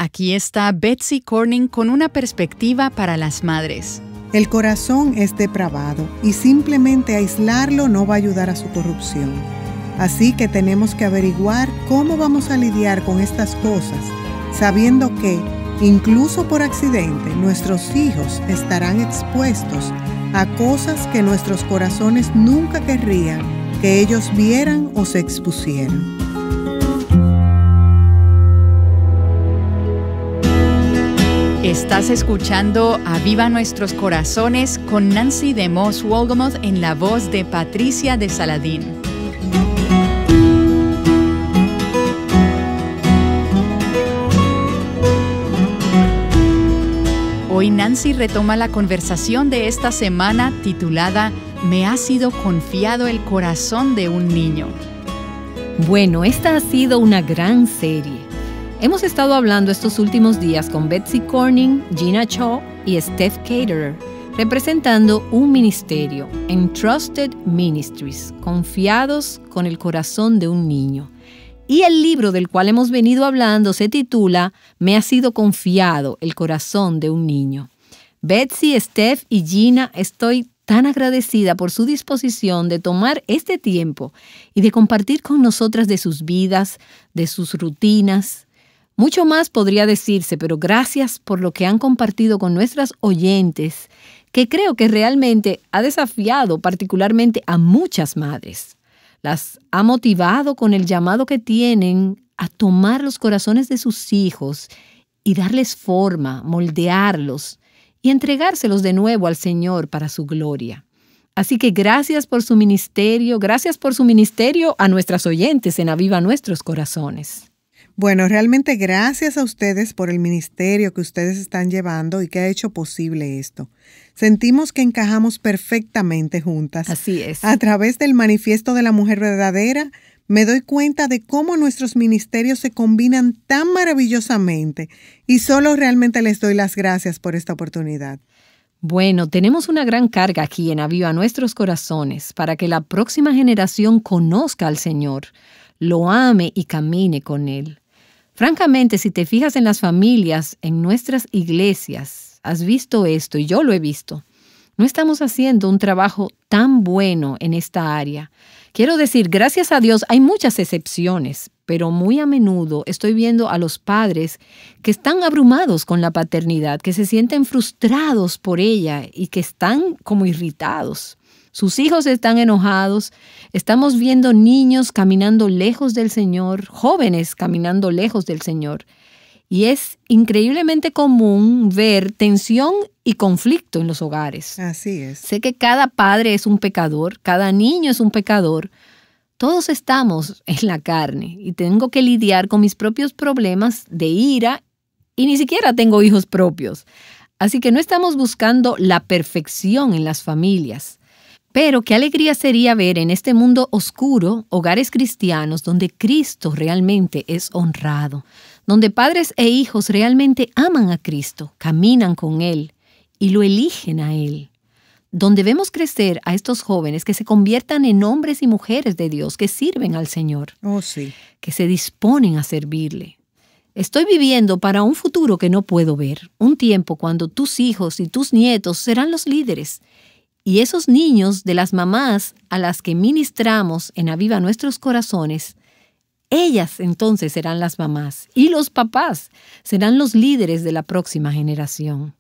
Aquí está Betsy Corning con una perspectiva para las madres. El corazón es depravado y simplemente aislarlo no va a ayudar a su corrupción. Así que tenemos que averiguar cómo vamos a lidiar con estas cosas, sabiendo que, incluso por accidente, nuestros hijos estarán expuestos a cosas que nuestros corazones nunca querrían que ellos vieran o se expusieran. Estás escuchando Aviva Nuestros Corazones con Nancy DeMoss Wolgemuth en la voz de Patricia de Saladín. Hoy Nancy retoma la conversación de esta semana titulada Me ha sido confiado el corazón de un niño. Bueno, esta ha sido una gran serie. Hemos estado hablando estos últimos días con Betsy Corning, Gina Cho y Steph Caterer, representando un ministerio, Entrusted Ministries, confiados con el corazón de un niño. Y el libro del cual hemos venido hablando se titula Me ha sido confiado el corazón de un niño. Betsy, Steph y Gina, estoy tan agradecida por su disposición de tomar este tiempo y de compartir con nosotras de sus vidas, de sus rutinas. Mucho más podría decirse, pero gracias por lo que han compartido con nuestras oyentes, que creo que realmente ha desafiado particularmente a muchas madres. Las ha motivado con el llamado que tienen a tomar los corazones de sus hijos y darles forma, moldearlos y entregárselos de nuevo al Señor para su gloria. Así que gracias por su ministerio a nuestras oyentes en Aviva Nuestros Corazones. Bueno, realmente gracias a ustedes por el ministerio que ustedes están llevando y que ha hecho posible esto. Sentimos que encajamos perfectamente juntas. Así es. A través del Manifiesto de la Mujer Verdadera, me doy cuenta de cómo nuestros ministerios se combinan tan maravillosamente y solo realmente les doy las gracias por esta oportunidad. Bueno, tenemos una gran carga aquí en Aviva Nuestros Corazones para que la próxima generación conozca al Señor, lo ame y camine con Él. Francamente, si te fijas en las familias, en nuestras iglesias, has visto esto y yo lo he visto. No estamos haciendo un trabajo tan bueno en esta área. Quiero decir, gracias a Dios hay muchas excepciones, pero muy a menudo estoy viendo a los padres que están abrumados con la paternidad, que se sienten frustrados por ella y que están como irritados. Sus hijos están enojados. Estamos viendo niños caminando lejos del Señor, jóvenes caminando lejos del Señor. Y es increíblemente común ver tensión y conflicto en los hogares. Así es. Sé que cada padre es un pecador, cada niño es un pecador. Todos estamos en la carne y tengo que lidiar con mis propios problemas de ira y ni siquiera tengo hijos propios. Así que no estamos buscando la perfección en las familias. Pero qué alegría sería ver en este mundo oscuro hogares cristianos donde Cristo realmente es honrado, donde padres e hijos realmente aman a Cristo, caminan con Él y lo eligen a Él, donde vemos crecer a estos jóvenes que se conviertan en hombres y mujeres de Dios, que sirven al Señor, Oh, sí. que se disponen a servirle. Estoy viviendo para un futuro que no puedo ver, un tiempo cuando tus hijos y tus nietos serán los líderes. Y esos niños de las mamás a las que ministramos en Aviva Nuestros Corazones, ellas entonces serán las mamás y los papás serán los líderes de la próxima generación.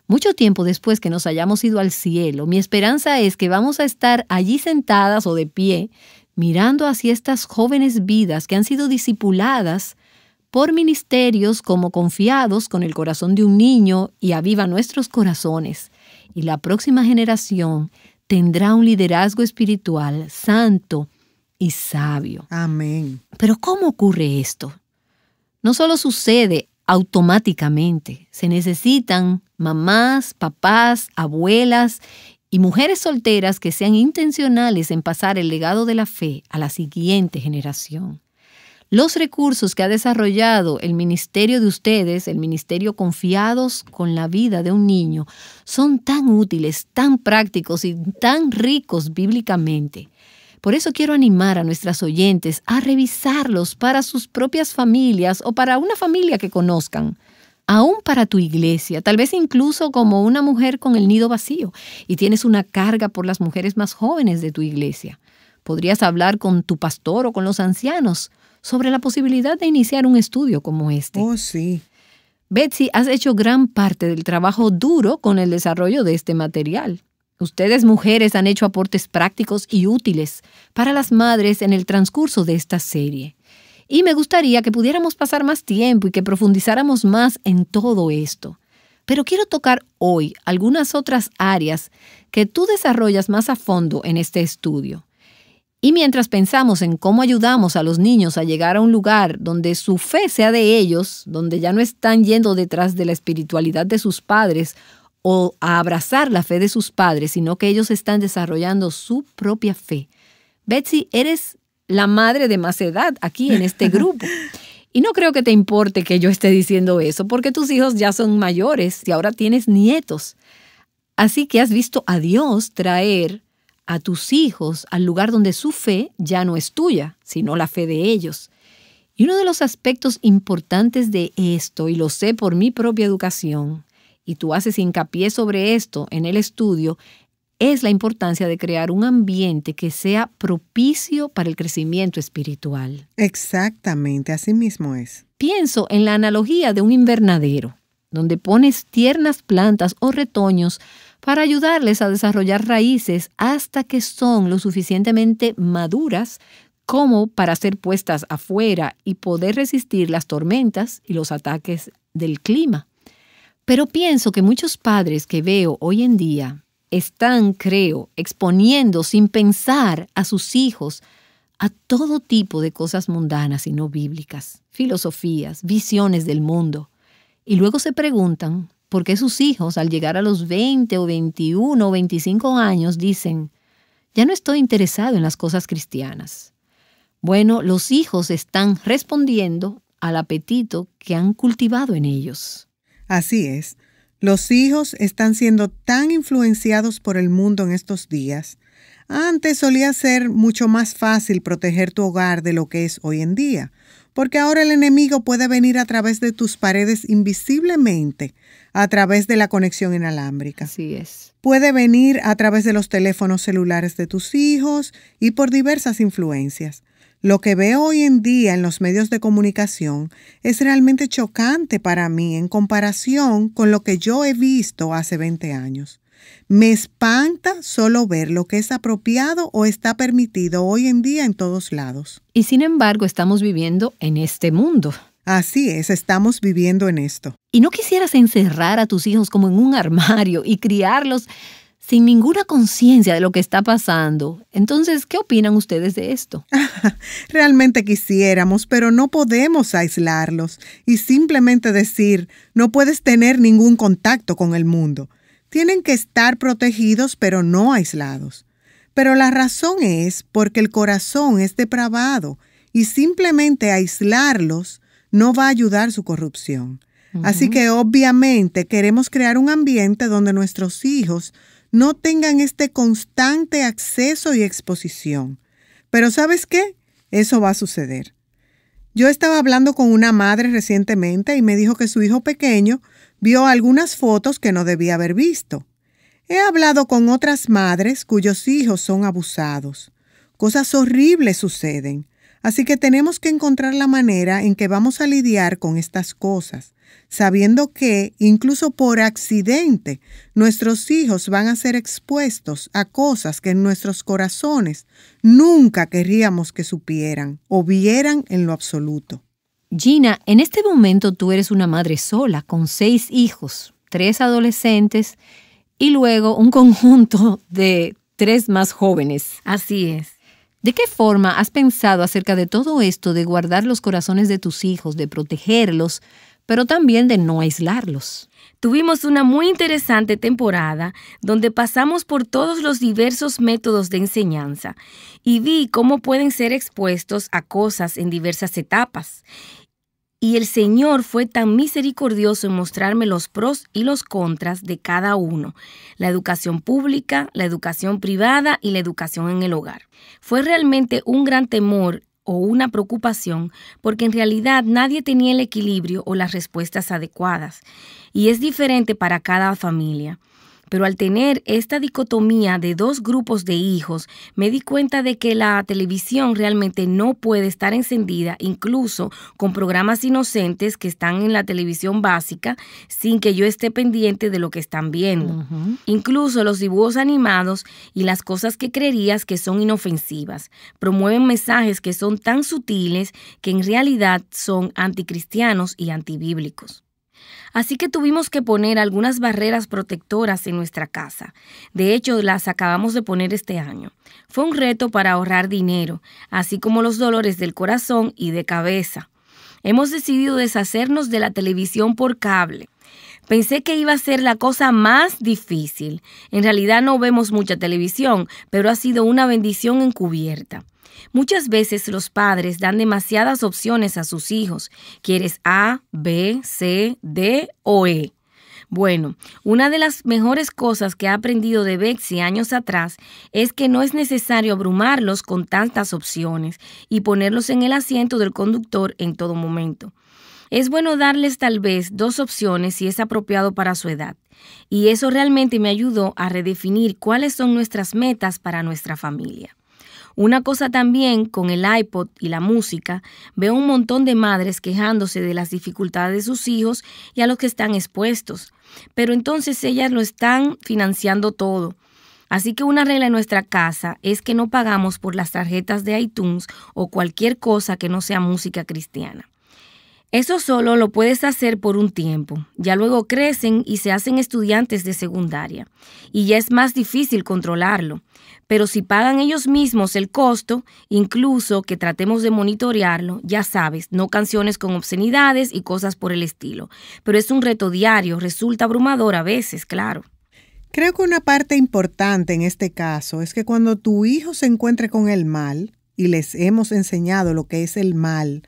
Mucho tiempo después que nos hayamos ido al cielo, mi esperanza es que vamos a estar allí sentadas o de pie, mirando hacia estas jóvenes vidas que han sido discipuladas por ministerios como Confiados con el corazón de un niño y Aviva Nuestros Corazones. Y la próxima generación tendrá un liderazgo espiritual santo y sabio. Amén. Pero ¿cómo ocurre esto? No solo sucede automáticamente. Se necesitan mamás, papás, abuelas y mujeres solteras que sean intencionales en pasar el legado de la fe a la siguiente generación. Los recursos que ha desarrollado el ministerio de ustedes, el ministerio Confiados con la vida de un niño, son tan útiles, tan prácticos y tan ricos bíblicamente. Por eso quiero animar a nuestras oyentes a revisarlos para sus propias familias o para una familia que conozcan. Aún para tu iglesia, tal vez incluso como una mujer con el nido vacío y tienes una carga por las mujeres más jóvenes de tu iglesia. Podrías hablar con tu pastor o con los ancianos sobre la posibilidad de iniciar un estudio como este. Oh, sí. Betsy, has hecho gran parte del trabajo duro con el desarrollo de este material. Ustedes, mujeres, han hecho aportes prácticos y útiles para las madres en el transcurso de esta serie. Y me gustaría que pudiéramos pasar más tiempo y que profundizáramos más en todo esto. Pero quiero tocar hoy algunas otras áreas que tú desarrollas más a fondo en este estudio. Y mientras pensamos en cómo ayudamos a los niños a llegar a un lugar donde su fe sea de ellos, donde ya no están yendo detrás de la espiritualidad de sus padres o a abrazar la fe de sus padres, sino que ellos están desarrollando su propia fe. Betsy, eres la madre de más edad aquí en este grupo. Y no creo que te importe que yo esté diciendo eso, porque tus hijos ya son mayores y ahora tienes nietos. Así que has visto a Dios traer a tus hijos al lugar donde su fe ya no es tuya, sino la fe de ellos. Y uno de los aspectos importantes de esto, y lo sé por mi propia educación, y tú haces hincapié sobre esto en el estudio, es la importancia de crear un ambiente que sea propicio para el crecimiento espiritual. Exactamente, así mismo es. Pienso en la analogía de un invernadero, donde pones tiernas plantas o retoños para ayudarles a desarrollar raíces hasta que son lo suficientemente maduras como para ser puestas afuera y poder resistir las tormentas y los ataques del clima. Pero pienso que muchos padres que veo hoy en día están, creo, exponiendo sin pensar a sus hijos a todo tipo de cosas mundanas y no bíblicas, filosofías, visiones del mundo. Y luego se preguntan por qué sus hijos, al llegar a los 20 o 21 o 25 años, dicen, ya no estoy interesado en las cosas cristianas. Bueno, los hijos están respondiendo al apetito que han cultivado en ellos. Así es. Los hijos están siendo tan influenciados por el mundo en estos días. Antes solía ser mucho más fácil proteger tu hogar de lo que es hoy en día, porque ahora el enemigo puede venir a través de tus paredes invisiblemente, a través de la conexión inalámbrica. Así es. Puede venir a través de los teléfonos celulares de tus hijos y por diversas influencias. Lo que veo hoy en día en los medios de comunicación es realmente chocante para mí en comparación con lo que yo he visto hace 20 años. Me espanta solo ver lo que es apropiado o está permitido hoy en día en todos lados. Y sin embargo, estamos viviendo en este mundo. Así es, estamos viviendo en esto. ¿Y no quisieras encerrar a tus hijos como en un armario y criarlos sin ninguna conciencia de lo que está pasando? Entonces, ¿qué opinan ustedes de esto? Realmente quisiéramos, pero no podemos aislarlos y simplemente decir, no puedes tener ningún contacto con el mundo. Tienen que estar protegidos, pero no aislados. Pero la razón es porque el corazón es depravado y simplemente aislarlos no va a ayudar su corrupción. Así que obviamente queremos crear un ambiente donde nuestros hijos no tengan este constante acceso y exposición. Pero ¿sabes qué? Eso va a suceder. Yo estaba hablando con una madre recientemente y me dijo que su hijo pequeño vio algunas fotos que no debía haber visto. He hablado con otras madres cuyos hijos son abusados. Cosas horribles suceden. Así que tenemos que encontrar la manera en que vamos a lidiar con estas cosas, sabiendo que, incluso por accidente, nuestros hijos van a ser expuestos a cosas que en nuestros corazones nunca querríamos que supieran o vieran en lo absoluto. Gina, en este momento tú eres una madre sola, con 6 hijos, 3 adolescentes y luego un conjunto de 3 más jóvenes. Así es. ¿De qué forma has pensado acerca de todo esto de guardar los corazones de tus hijos, de protegerlos, pero también de no aislarlos? Tuvimos una muy interesante temporada donde pasamos por todos los diversos métodos de enseñanza y vi cómo pueden ser expuestos a cosas en diversas etapas. Y el Señor fue tan misericordioso en mostrarme los pros y los contras de cada uno, la educación pública, la educación privada y la educación en el hogar. Fue realmente un gran temor o una preocupación porque en realidad nadie tenía el equilibrio o las respuestas adecuadas, y es diferente para cada familia. Pero al tener esta dicotomía de dos grupos de hijos, me di cuenta de que la televisión realmente no puede estar encendida, incluso con programas inocentes que están en la televisión básica, sin que yo esté pendiente de lo que están viendo. Incluso los dibujos animados y las cosas que creerías que son inofensivas promueven mensajes que son tan sutiles que en realidad son anticristianos y antibíblicos. Así que tuvimos que poner algunas barreras protectoras en nuestra casa. De hecho, las acabamos de poner este año. Fue un reto para ahorrar dinero, así como los dolores del corazón y de cabeza. Hemos decidido deshacernos de la televisión por cable. Pensé que iba a ser la cosa más difícil. En realidad no vemos mucha televisión, pero ha sido una bendición encubierta. Muchas veces los padres dan demasiadas opciones a sus hijos. ¿Quieres A, B, C, D o E? Bueno, una de las mejores cosas que he aprendido de Betsy años atrás es que no es necesario abrumarlos con tantas opciones y ponerlos en el asiento del conductor en todo momento. Es bueno darles tal vez 2 opciones si es apropiado para su edad. Y eso realmente me ayudó a redefinir cuáles son nuestras metas para nuestra familia. Una cosa también, con el iPod y la música, veo un montón de madres quejándose de las dificultades de sus hijos y a los que están expuestos. Pero entonces ellas lo están financiando todo. Así que una regla en nuestra casa es que no pagamos por las tarjetas de iTunes o cualquier cosa que no sea música cristiana. Eso solo lo puedes hacer por un tiempo. Ya luego crecen y se hacen estudiantes de secundaria. Y ya es más difícil controlarlo. Pero si pagan ellos mismos el costo, incluso que tratemos de monitorearlo, ya sabes, no canciones con obscenidades y cosas por el estilo. Pero es un reto diario, resulta abrumador a veces, claro. Creo que una parte importante en este caso es que cuando tu hijo se encuentre con el mal, y les hemos enseñado lo que es el mal,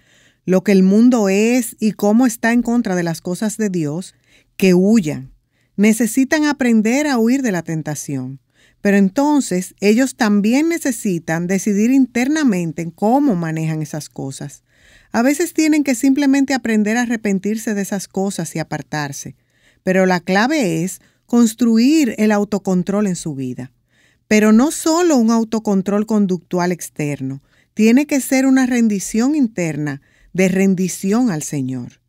lo que el mundo es y cómo está en contra de las cosas de Dios, que huyan. Necesitan aprender a huir de la tentación. Pero entonces ellos también necesitan decidir internamente en cómo manejan esas cosas. A veces tienen que simplemente aprender a arrepentirse de esas cosas y apartarse. Pero la clave es construir el autocontrol en su vida. Pero no solo un autocontrol conductual externo. Tiene que ser una rendición interna, de rendición al Señor.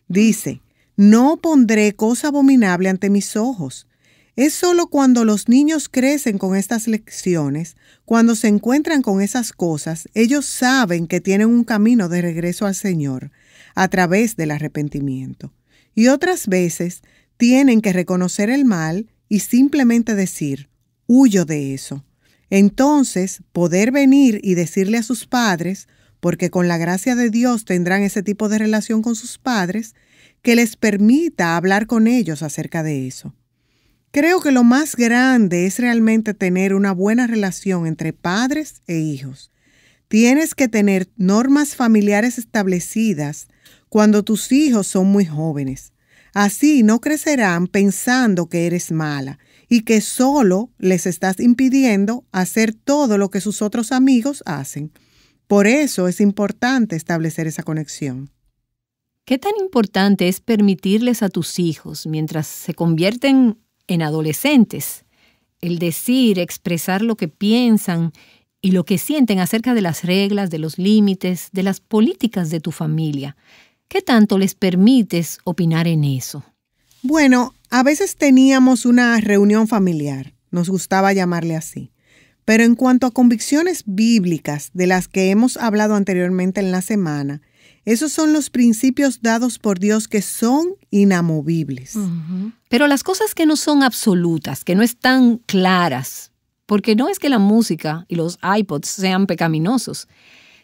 Dice, no pondré cosa abominable ante mis ojos. Es solo cuando los niños crecen con estas lecciones, cuando se encuentran con esas cosas, ellos saben que tienen un camino de regreso al Señor a través del arrepentimiento. Y otras veces tienen que reconocer el mal y simplemente decir, huyo de eso. Entonces, poder venir y decirle a sus padres, porque con la gracia de Dios tendrán ese tipo de relación con sus padres, que les permita hablar con ellos acerca de eso. Creo que lo más grande es realmente tener una buena relación entre padres e hijos. Tienes que tener normas familiares establecidas cuando tus hijos son muy jóvenes. Así no crecerán pensando que eres mala y que solo les estás impidiendo hacer todo lo que sus otros amigos hacen. Por eso es importante establecer esa conexión. ¿Qué tan importante es permitirles a tus hijos, mientras se convierten en adolescentes, el decir, expresar lo que piensan y lo que sienten acerca de las reglas, de los límites, de las políticas de tu familia? ¿Qué tanto les permites opinar en eso? Bueno, a veces teníamos una reunión familiar, nos gustaba llamarle así. Pero en cuanto a convicciones bíblicas de las que hemos hablado anteriormente en la semana, esos son los principios dados por Dios que son inamovibles. Pero las cosas que no son absolutas, que no están claras, porque no es que la música y los iPods sean pecaminosos,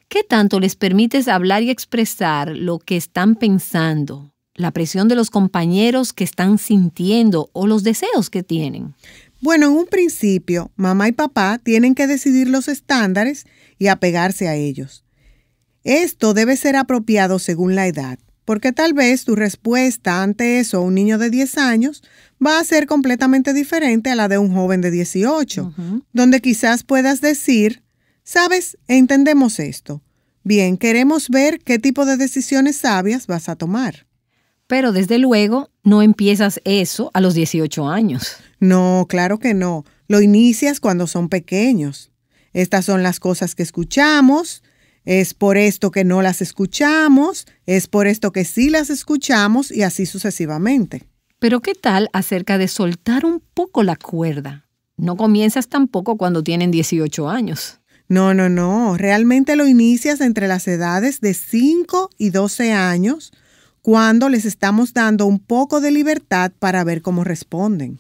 ¿qué tanto les permites hablar y expresar lo que están pensando, la presión de los compañeros que están sintiendo o los deseos que tienen? Bueno, en un principio, mamá y papá tienen que decidir los estándares y apegarse a ellos. Esto debe ser apropiado según la edad. porque tal vez tu respuesta ante eso a un niño de 10 años va a ser completamente diferente a la de un joven de 18, donde quizás puedas decir, ¿sabes? Entendemos esto. Bien, queremos ver qué tipo de decisiones sabias vas a tomar. Pero desde luego no empiezas eso a los 18 años. No, claro que no. Lo inicias cuando son pequeños. Estas son las cosas que escuchamos. Es por esto que no las escuchamos. Es por esto que sí las escuchamos y así sucesivamente. Pero ¿qué tal acerca de soltar un poco la cuerda? No comienzas tampoco cuando tienen 18 años. No. Realmente lo inicias entre las edades de 5 y 12 años, cuando les estamos dando un poco de libertad para ver cómo responden.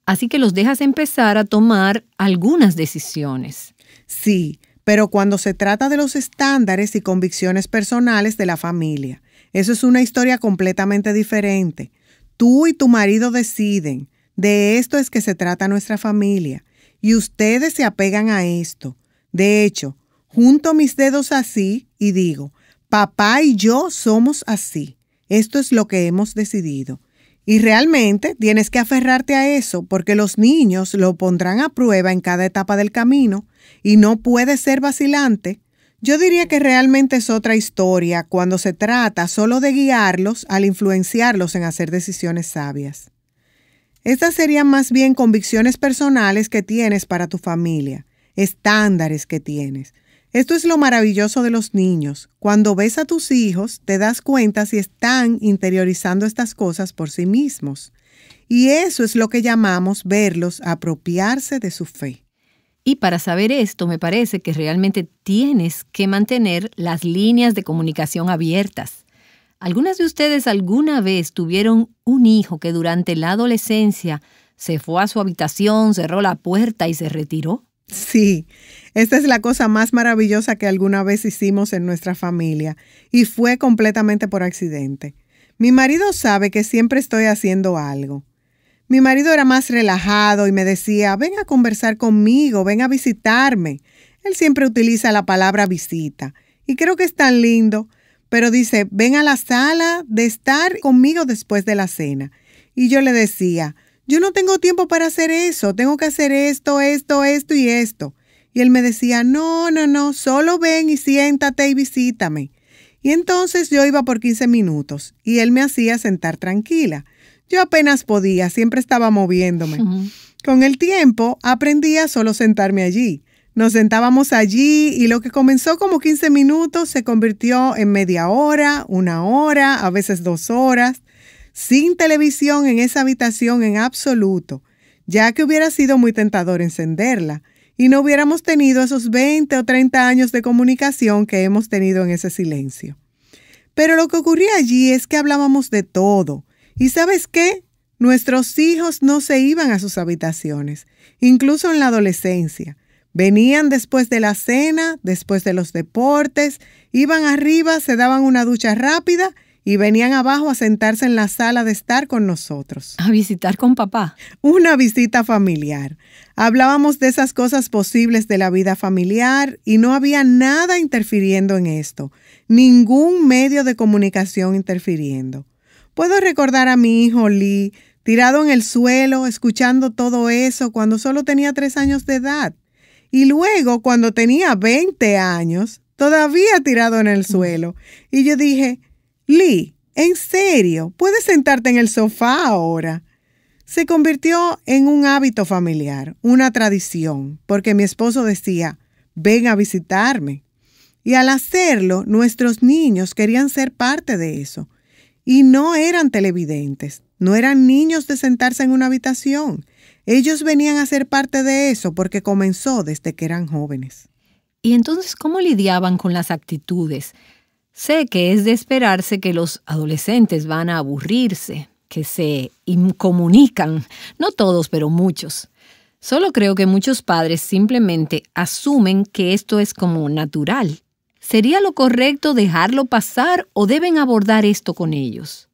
Así que los dejas empezar a tomar algunas decisiones. Sí, pero cuando se trata de los estándares y convicciones personales de la familia, eso es una historia completamente diferente. Tú y tu marido deciden. De esto es que se trata nuestra familia. Y ustedes se apegan a esto. De hecho, junto mis dedos así y digo, papá y yo somos así. Esto es lo que hemos decidido. Y realmente tienes que aferrarte a eso porque los niños lo pondrán a prueba en cada etapa del camino y no puede ser vacilante. Yo diría que realmente es otra historia cuando se trata solo de guiarlos al influenciarlos en hacer decisiones sabias. Estas serían más bien convicciones personales que tienes para tu familia, estándares que tienes. Esto es lo maravilloso de los niños. Cuando ves a tus hijos, te das cuenta si están interiorizando estas cosas por sí mismos. Y eso es lo que llamamos verlos apropiarse de su fe. Y para saber esto, me parece que realmente tienes que mantener las líneas de comunicación abiertas. ¿Algunas de ustedes alguna vez tuvieron un hijo que durante la adolescencia se fue a su habitación, cerró la puerta y se retiró? Sí, esta es la cosa más maravillosa que alguna vez hicimos en nuestra familia y fue completamente por accidente. Mi marido sabe que siempre estoy haciendo algo. Mi marido era más relajado y me decía, ven a conversar conmigo, ven a visitarme. Él siempre utiliza la palabra visita y creo que es tan lindo, pero dice, ven a la sala de estar conmigo después de la cena. Y yo le decía, yo no tengo tiempo para hacer eso, tengo que hacer esto y esto. Y él me decía, no, solo ven y siéntate y visítame. Y entonces yo iba por 15 minutos y él me hacía sentar tranquila. Yo apenas podía, siempre estaba moviéndome. Con el tiempo aprendí a solo sentarme allí. Nos sentábamos allí y lo que comenzó como 15 minutos se convirtió en media hora, 1 hora, a veces 2 horas. Sin televisión en esa habitación en absoluto, ya que hubiera sido muy tentador encenderla y no hubiéramos tenido esos 20 o 30 años de comunicación que hemos tenido en ese silencio. Pero lo que ocurría allí es que hablábamos de todo. ¿Y sabes qué? Nuestros hijos no se iban a sus habitaciones, incluso en la adolescencia. Venían después de la cena, después de los deportes, iban arriba, se daban una ducha rápida y venían abajo a sentarse en la sala de estar con nosotros. ¿A visitar con papá? Una visita familiar. Hablábamos de esas cosas posibles de la vida familiar y no había nada interfiriendo en esto, ningún medio de comunicación interfiriendo. Puedo recordar a mi hijo Lee tirado en el suelo, escuchando todo eso cuando solo tenía 3 años de edad. Y luego, cuando tenía 20 años, todavía tirado en el suelo. Y yo dije, Lee, ¿en serio? ¿Puedes sentarte en el sofá ahora? Se convirtió en un hábito familiar, una tradición, porque mi esposo decía, ven a visitarme. Y al hacerlo, nuestros niños querían ser parte de eso. Y no eran televidentes, no eran niños de sentarse en una habitación. Ellos venían a ser parte de eso porque comenzó desde que eran jóvenes. ¿Y entonces cómo lidiaban con las actitudes? Sé que es de esperarse que los adolescentes van a aburrirse, que se incomunican, no todos, pero muchos. Solo creo que muchos padres simplemente asumen que esto es como natural. ¿Sería lo correcto dejarlo pasar o deben abordar esto con ellos?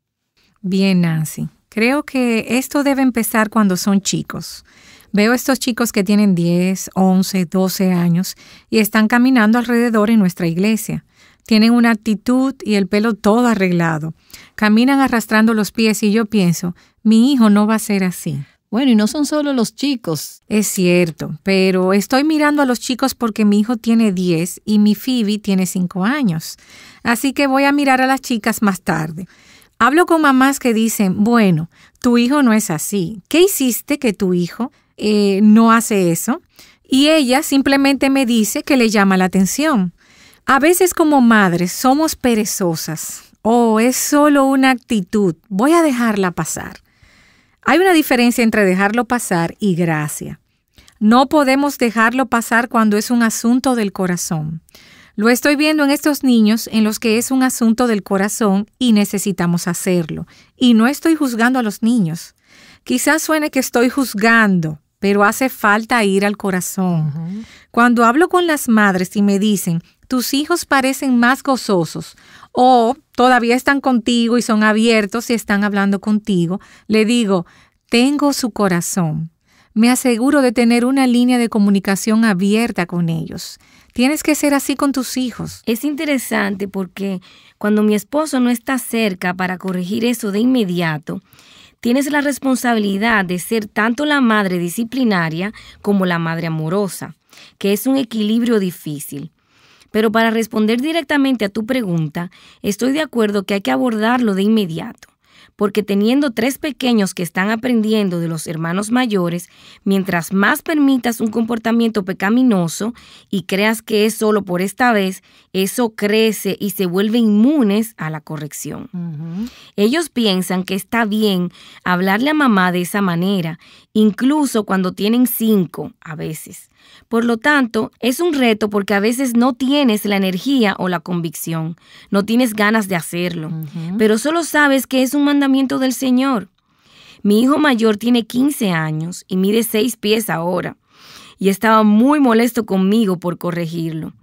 Bien, Nancy. Creo que esto debe empezar cuando son chicos. Veo estos chicos que tienen 10, 11, 12 años y están caminando alrededor en nuestra iglesia. tienen una actitud y el pelo todo arreglado. Caminan arrastrando los pies y yo pienso, mi hijo no va a ser así. Bueno, y no son solo los chicos. Es cierto, pero estoy mirando a los chicos porque mi hijo tiene 10 y mi Phoebe tiene 5 años. Así que voy a mirar a las chicas más tarde. Hablo con mamás que dicen, bueno, tu hijo no es así. ¿Qué hiciste que tu hijo no hace eso? Y ella simplemente me dice que le llama la atención. A veces como madres somos perezosas. Es solo una actitud. Voy a dejarla pasar. Hay una diferencia entre dejarlo pasar y gracia. No podemos dejarlo pasar cuando es un asunto del corazón. Lo estoy viendo en estos niños en los que es un asunto del corazón y necesitamos hacerlo. Y no estoy juzgando a los niños. Quizás suene que estoy juzgando, pero hace falta ir al corazón. Uh-huh. Cuando hablo con las madres y me dicen, tus hijos parecen más gozosos o todavía están contigo y son abiertos y están hablando contigo, le digo, tengo su corazón. Me aseguro de tener una línea de comunicación abierta con ellos. Tienes que ser así con tus hijos. Es interesante porque cuando mi esposo no está cerca para corregir eso de inmediato, tienes la responsabilidad de ser tanto la madre disciplinaria como la madre amorosa, que es un equilibrio difícil. Pero para responder directamente a tu pregunta, estoy de acuerdo que hay que abordarlo de inmediato, porque teniendo 3 pequeños que están aprendiendo de los hermanos mayores, mientras más permitas un comportamiento pecaminoso y creas que es solo por esta vez, eso crece y se vuelve inmunes a la corrección. Uh-huh. Ellos piensan que está bien hablarle a mamá de esa manera, incluso cuando tienen 5 a veces. Por lo tanto, es un reto porque a veces no tienes la energía o la convicción, no tienes ganas de hacerlo, pero solo sabes que es un mandamiento del Señor. Mi hijo mayor tiene 15 años y mide 6 pies ahora, y estaba muy molesto conmigo por corregirlo.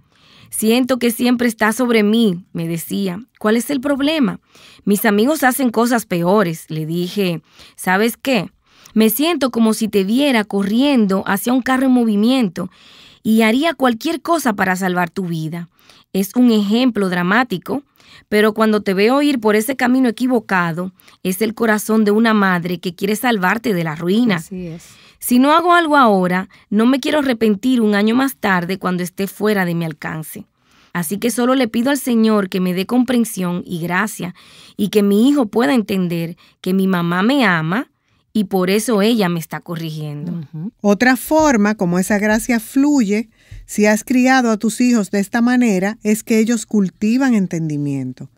Siento que siempre está sobre mí, me decía. ¿Cuál es el problema? Mis amigos hacen cosas peores. Le dije, ¿sabes qué? Me siento como si te viera corriendo hacia un carro en movimiento y haría cualquier cosa para salvar tu vida. Es un ejemplo dramático, pero cuando te veo ir por ese camino equivocado, es el corazón de una madre que quiere salvarte de la ruina. Así es. Si no hago algo ahora, no me quiero arrepentir un año más tarde cuando esté fuera de mi alcance. Así que solo le pido al Señor que me dé comprensión y gracia y que mi hijo pueda entender que mi mamá me ama y por eso ella me está corrigiendo. Uh-huh. Otra forma como esa gracia fluye, si has criado a tus hijos de esta manera, es que ellos cultivan entendimiento.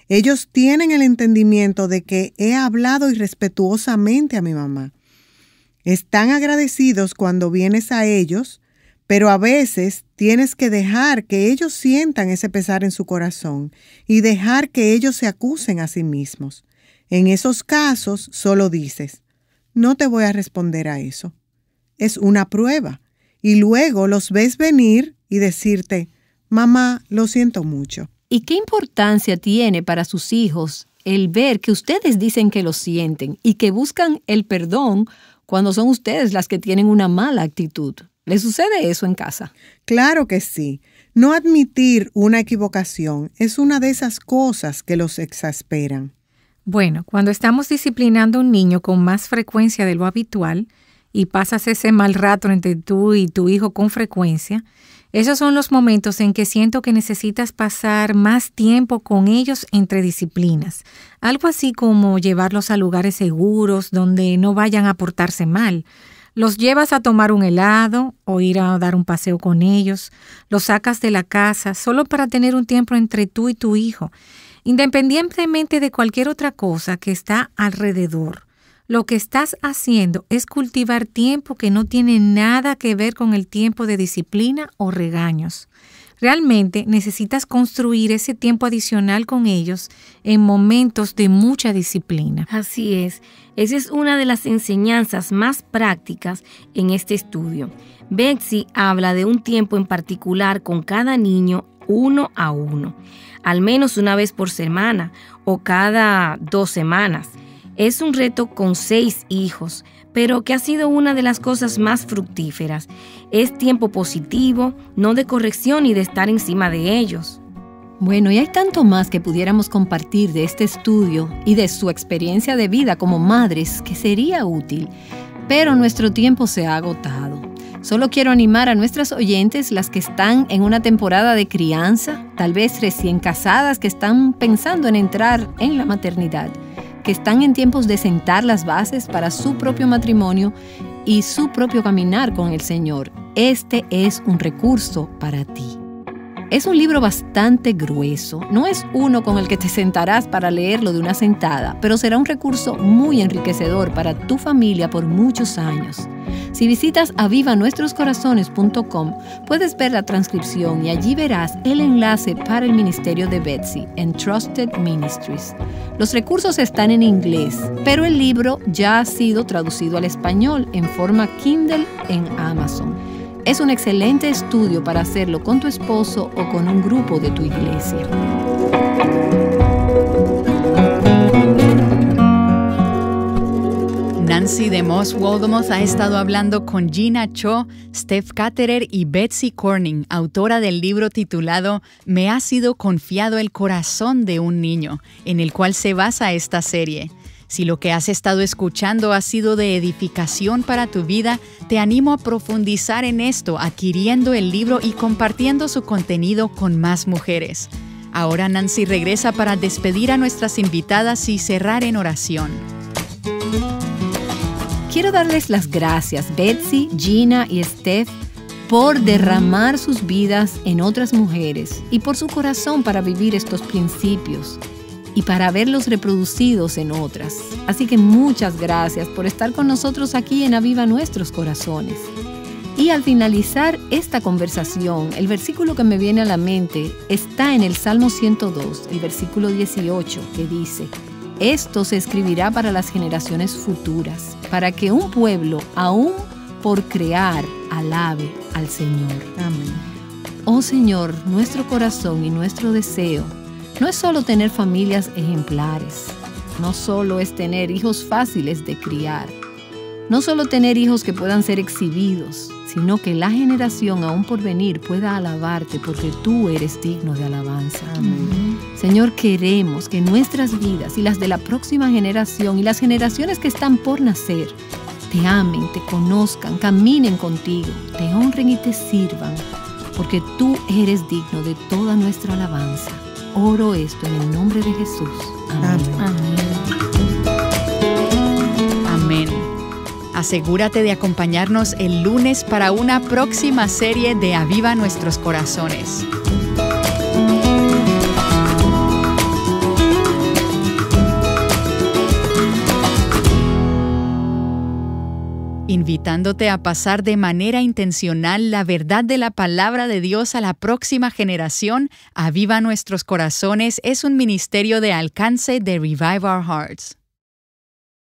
Ellos tienen el entendimiento de que he hablado irrespetuosamente a mi mamá. Están agradecidos cuando vienes a ellos, pero a veces tienes que dejar que ellos sientan ese pesar en su corazón y dejar que ellos se acusen a sí mismos. En esos casos, solo dices, no te voy a responder a eso. Es una prueba. Y luego los ves venir y decirte, mamá, lo siento mucho. ¿Y qué importancia tiene para sus hijos el ver que ustedes dicen que lo sienten y que buscan el perdón cuando son ustedes las que tienen una mala actitud? ¿Les sucede eso en casa? Claro que sí. No admitir una equivocación es una de esas cosas que los exasperan. Bueno, cuando estamos disciplinando a un niño con más frecuencia de lo habitual y pasas ese mal rato entre tú y tu hijo con frecuencia, esos son los momentos en que siento que necesitas pasar más tiempo con ellos entre disciplinas. Algo así como llevarlos a lugares seguros donde no vayan a portarse mal. Los llevas a tomar un helado o ir a dar un paseo con ellos. Los sacas de la casa solo para tener un tiempo entre tú y tu hijo. Independientemente de cualquier otra cosa que está alrededor, lo que estás haciendo es cultivar tiempo que no tiene nada que ver con el tiempo de disciplina o regaños. Realmente necesitas construir ese tiempo adicional con ellos en momentos de mucha disciplina. Así es. Esa es una de las enseñanzas más prácticas en este estudio. Betsy habla de un tiempo en particular con cada niño 1 a 1. Al menos una vez por semana o cada 2 semanas. Es un reto con 6 hijos, pero que ha sido una de las cosas más fructíferas. Es tiempo positivo, no de corrección y de estar encima de ellos. Bueno, y hay tanto más que pudiéramos compartir de este estudio y de su experiencia de vida como madres que sería útil, pero nuestro tiempo se ha agotado. Solo quiero animar a nuestras oyentes, las que están en una temporada de crianza, tal vez recién casadas, que están pensando en entrar en la maternidad, que están en tiempos de sentar las bases para su propio matrimonio y su propio caminar con el Señor. Este es un recurso para ti. Es un libro bastante grueso, no es uno con el que te sentarás para leerlo de una sentada, pero será un recurso muy enriquecedor para tu familia por muchos años. Si visitas avivanuestroscorazones.com, puedes ver la transcripción y allí verás el enlace para el ministerio de Betsy en Trusted Ministries. Los recursos están en inglés, pero el libro ya ha sido traducido al español en forma Kindle en Amazon. Es un excelente estudio para hacerlo con tu esposo o con un grupo de tu iglesia. Nancy DeMoss Wolgemuth ha estado hablando con Gina Cho, Steph Katterer y Betsy Corning, autora del libro titulado Me ha sido confiado el corazón de un niño, en el cual se basa esta serie. Si lo que has estado escuchando ha sido de edificación para tu vida, te animo a profundizar en esto, adquiriendo el libro y compartiendo su contenido con más mujeres. Ahora Nancy regresa para despedir a nuestras invitadas y cerrar en oración. Quiero darles las gracias, Betsy, Gina y Steph, por derramar sus vidas en otras mujeres y por su corazón para vivir estos principios y para verlos reproducidos en otras. Así que muchas gracias por estar con nosotros aquí en Aviva Nuestros Corazones. Y al finalizar esta conversación, el versículo que me viene a la mente está en el Salmo 102, el versículo 18, que dice: esto se escribirá para las generaciones futuras, para que un pueblo, aún por crear, alabe al Señor. Amén. Oh Señor, nuestro corazón y nuestro deseo no es solo tener familias ejemplares, no solo es tener hijos fáciles de criar, no solo tener hijos que puedan ser exhibidos, sino que la generación aún por venir pueda alabarte porque tú eres digno de alabanza. Amén. Señor, queremos que nuestras vidas y las de la próxima generación y las generaciones que están por nacer te amen, te conozcan, caminen contigo, te honren y te sirvan, porque tú eres digno de toda nuestra alabanza. Oro esto en el nombre de Jesús. Amén. Amén. Amén. Asegúrate de acompañarnos el lunes para una próxima serie de Aviva Nuestros Corazones. Invitándote a pasar de manera intencional la verdad de la palabra de Dios a la próxima generación, Aviva Nuestros Corazones es un ministerio de alcance de Revive Our Hearts.